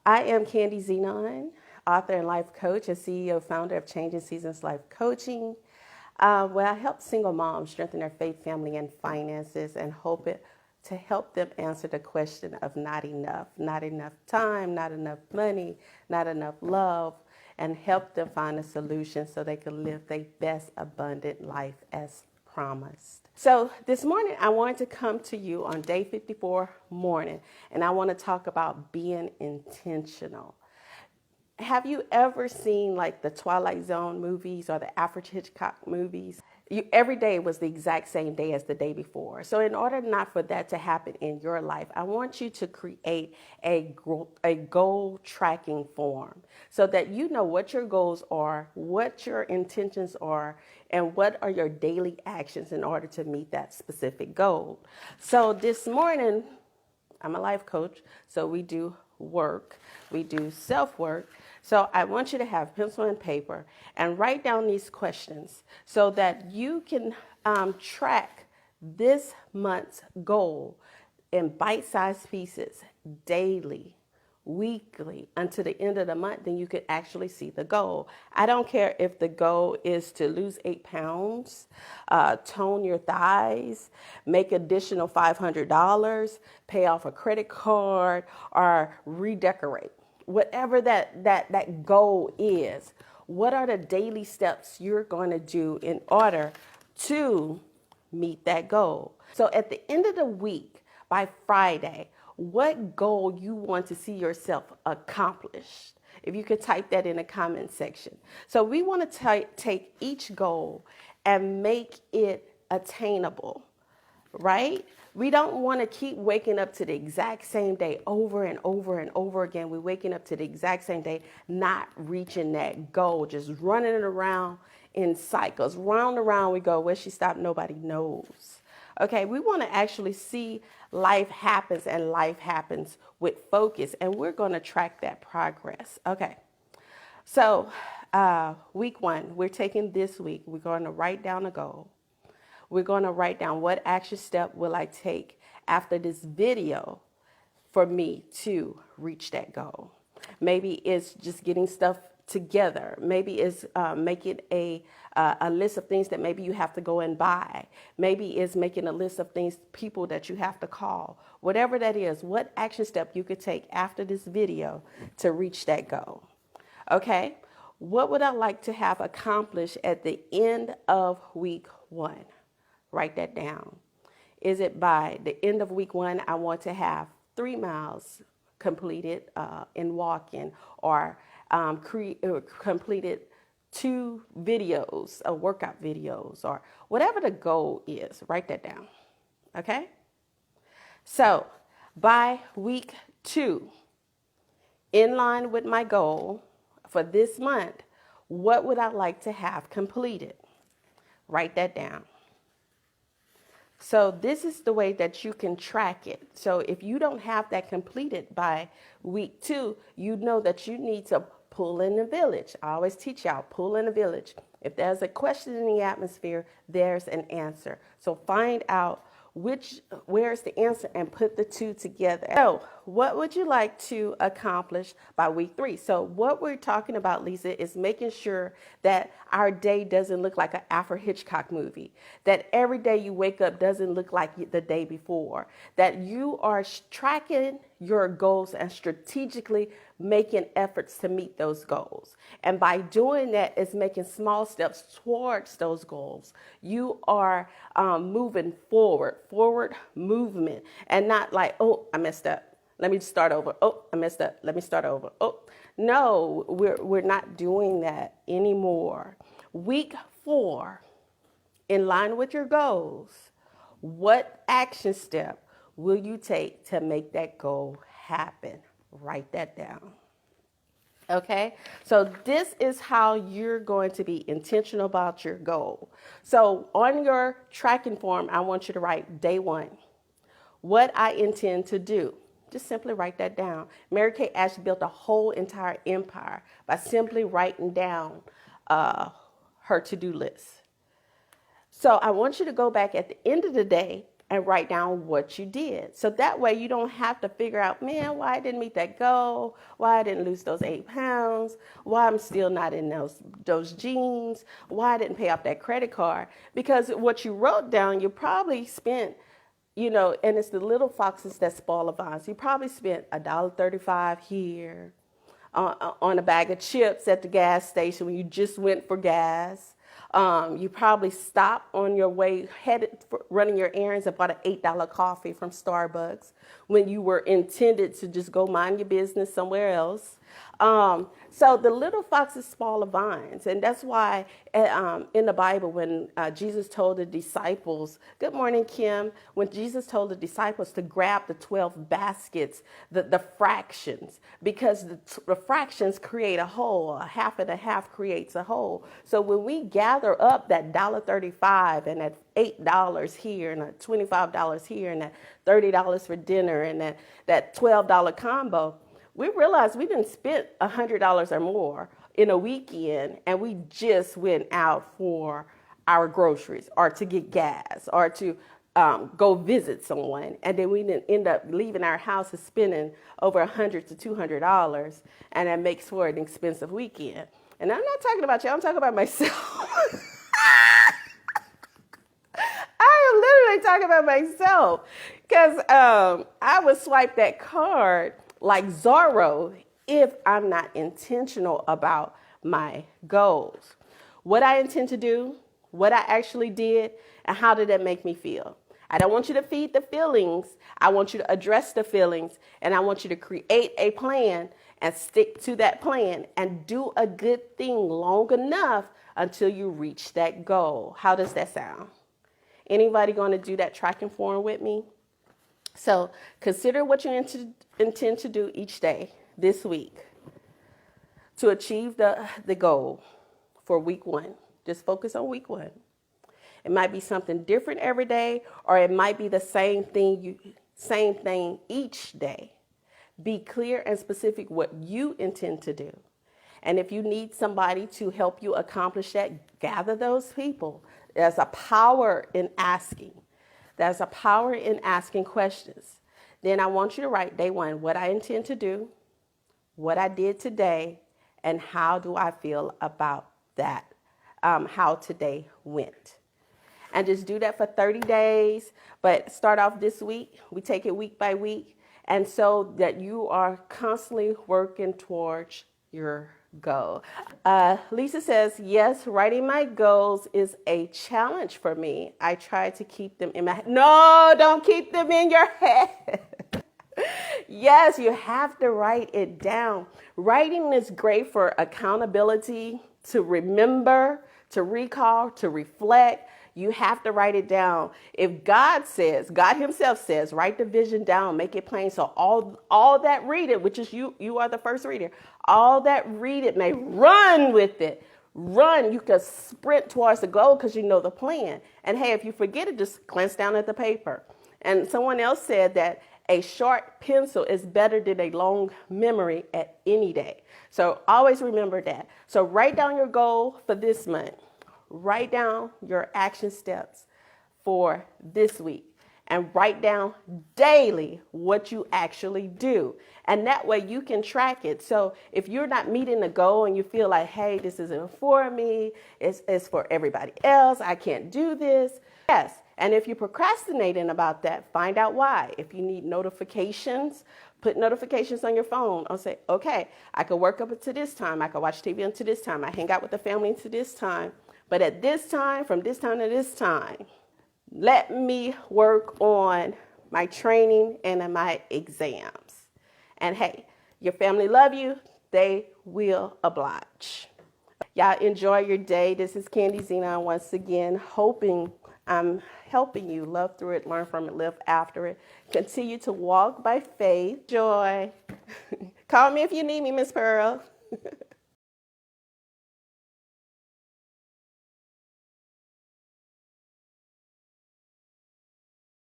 I am candiezenon, author and life coach and CEO, founder of Changing Seasons Life Coaching, where I help single moms strengthen their faith, family, and finances and to help them answer the question of not enough time, not enough money, not enough love, and help them find a solution so they can live their best abundant life as promised. So this morning, I wanted to come to you on day 54 morning, and I want to talk about being intentional. Have you ever seen like the Twilight Zone movies or the Alfred Hitchcock movies? Every day was the exact same day as the day before. So in order not for that to happen in your life, I want you to create a goal tracking form so that you know what your goals are, what your intentions are, and what are your daily actions in order to meet that specific goal. So this morning, I'm a life coach, so we do work, we do self-work. So I want you to have pencil and paper and write down these questions so that you can track this month's goal in bite-sized pieces daily, weekly, until the end of the month. Then you could actually see the goal. I don't care if the goal is to lose 8 pounds, tone your thighs, make additional $500, pay off a credit card, or redecorate. Whatever that goal is, what are the daily steps you're going to do in order to meet that goal? So at the end of the week, by Friday, what goal you want to see yourself accomplished? If you could type that in the comment section. So we want to take each goal and make it attainable, right? We don't want to keep waking up to the exact same day over and over and over again. We're waking up to the exact same day, not reaching that goal, just running it around in cycles. Round and round we go. Where she stopped, nobody knows. Okay, we want to actually see life happens, and life happens with focus, and we're going to track that progress. Okay, so week 1, we're taking this week. We're going to write down a goal. We're going to write down what action step will I take after this video for me to reach that goal. Maybe it's just getting stuff together. Maybe it's making a list of things that maybe you have to go and buy. Maybe it's making a list of things, people that you have to call. Whatever that is, what action step you could take after this video to reach that goal. Okay, what would I like to have accomplished at the end of week 1? Write that down. Is it by the end of week 1, I want to have 3 miles completed in walking, or completed 2 videos, workout videos, or whatever the goal is. Write that down. Okay? So by week 2, in line with my goal for this month, what would I like to have completed? Write that down. So this is the way that you can track it. So if you don't have that completed by week 2, you know that you need to pull in the village. I always teach y'all, pull in the village. If there's a question in the atmosphere, there's an answer. So find out where's the answer and put the 2 together. So what would you like to accomplish by week 3? So what we're talking about, Lisa, is making sure that our day doesn't look like an Alfred Hitchcock movie, that every day you wake up doesn't look like the day before, that you are tracking your goals and strategically making efforts to meet those goals. And by doing that, it's making small steps towards those goals. You are moving forward movement, and not like, oh, I messed up. Let me start over. Oh, I messed up. Let me start over. Oh, no, we're not doing that anymore. Week 4, in line with your goals, what action step will you take to make that goal happen? Write that down. Okay, so this is how you're going to be intentional about your goal. So on your tracking form, I want you to write day 1, what I intend to do. Just simply write that down. Mary Kay Ashley built a whole entire empire by simply writing down her to-do list. So I want you to go back at the end of the day and write down what you did. So that way you don't have to figure out, man, why I didn't meet that goal, why I didn't lose those 8 pounds, why I'm still not in those jeans, why I didn't pay off that credit card. Because what you wrote down, you probably spent, and it's the little foxes that spoil the vines. You probably spent $1.35 here on a bag of chips at the gas station when you just went for gas. You probably stopped on your way, headed for running your errands, and bought an $8 coffee from Starbucks when you were intended to just go mind your business somewhere else. So the little foxes spoil the vines. And that's why in the Bible, when Jesus told the disciples, good morning, Kim, when Jesus told the disciples to grab the 12 baskets, the fractions, because the fractions create a whole, a half and a half creates a whole. So when we gather up that $1.35 and that $8 here and that $25 here and that $30 for dinner and that $12 combo, we realized we didn't spend $100 or more in a weekend, and we just went out for our groceries or to get gas or to go visit someone. And then we didn't end up leaving our house and spending over $100 to $200, and that makes for an expensive weekend. And I'm not talking about you, I'm talking about myself. I am literally talking about myself because I would swipe that card like Zorro if I'm not intentional about my goals. What I intend to do, what I actually did, and how did that make me feel? I don't want you to feed the feelings. I want you to address the feelings, and I want you to create a plan and stick to that plan and do a good thing long enough until you reach that goal. How does that sound? Anybody going to do that tracking form with me? So consider what you intend to do each day this week to achieve the goal for week 1. Just focus on week 1. It might be something different every day, or it might be the same thing each day. Be clear and specific what you intend to do. And if you need somebody to help you accomplish that, gather those people. There's a power in asking. There's a power in asking questions. Then I want you to write day 1, what I intend to do, what I did today, and how do I feel about that, how today went. And just do that for 30 days, but start off this week. We take it week by week, and so that you are constantly working towards your goal. Lisa says, yes, writing my goals is a challenge for me. I try to keep them in my head. No, don't keep them in your head. Yes, you have to write it down. Writing is great for accountability, to remember, to recall, to reflect. You have to write it down. If God himself says, write the vision down, make it plain. So all that read it, which is you are the first reader, all that read it may run with it. Run, you can sprint towards the goal because you know the plan. And hey, if you forget it, just glance down at the paper. And someone else said that a short pencil is better than a long memory at any day. So always remember that. So write down your goal for this month. Write down your action steps for this week and write down daily what you actually do. And that way you can track it. So if you're not meeting the goal and you feel like, hey, this isn't for me, it's for everybody else, I can't do this. Yes. And if you're procrastinating about that, find out why. If you need notifications, put notifications on your phone. I'll say, okay, I could work up to this time. I could watch TV until this time. I hang out with the family until this time. But at this time, from this time to this time, let me work on my training and my exams. And hey, your family love you. They will oblige. Y'all enjoy your day. This is candiezenon once again, hoping I'm helping you love through it, learn from it, live after it. Continue to walk by faith. Joy. Call me if you need me, Miss Pearl.